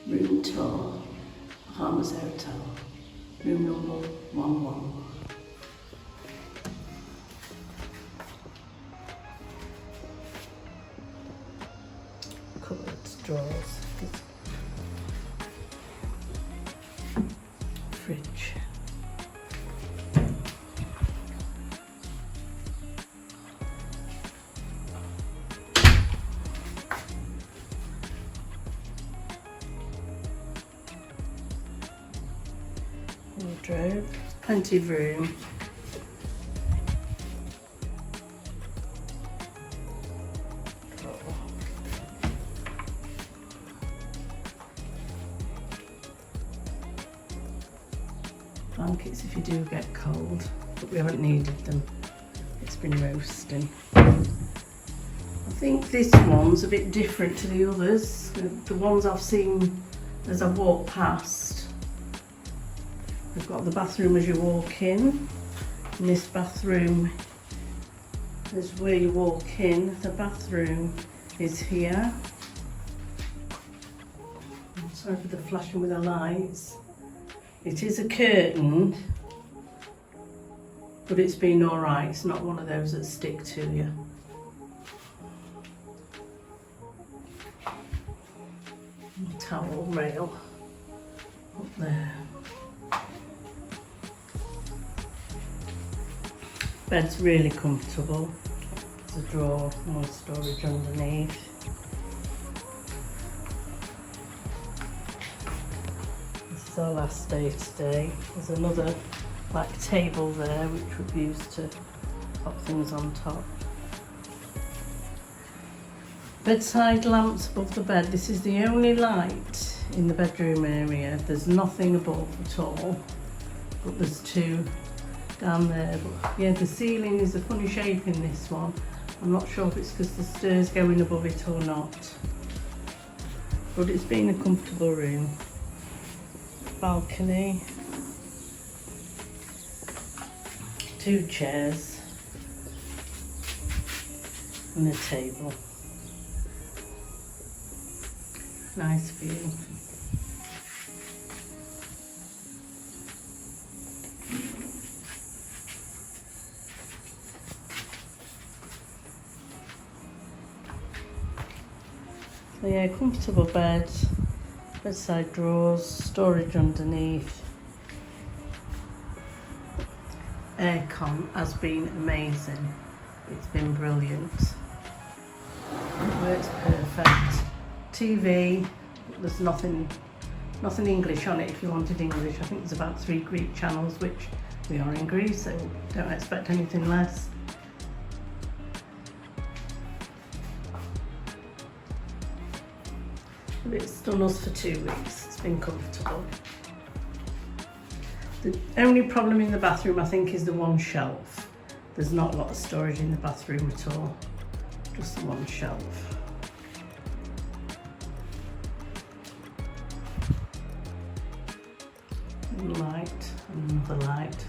Room tour, Bahamas Hotel, room number 11. Cupboards, drawers, fridge. Wardrobe, plenty of room. Blankets if you do get cold, but we haven't needed them. It's been roasting. I think this one's a bit different to the others. The ones I've seen as I walk past. We've got the bathroom as you walk in. And this bathroom is where you walk in. The bathroom is here. I'm sorry for the flashing with the lights. It is a curtain, but it's been alright. It's not one of those that stick to you. Towel rail up there. Bed's really comfortable. There's a drawer, more storage underneath. This is our last day today. There's another like table there which we've used to pop things on top. Bedside lamps above the bed. This is the only light in the bedroom area. There's nothing above at all, but there's two down there. But yeah, the ceiling is a funny shape in this one. I'm not sure if it's because the stairs going above it or not, but it's been a comfortable room. Balcony, two chairs and a table. Nice view. So yeah, comfortable bed, bedside drawers, storage underneath. Aircon has been amazing. It's been brilliant. It works perfect. TV, there's nothing English on it if you wanted English. I think there's about 3 Greek channels, which we are in Greece, so don't expect anything less. It's done us for 2 weeks. It's been comfortable. The only problem in the bathroom, I think, is the one shelf. There's not a lot of storage in the bathroom at all, just the one shelf. Light, another light.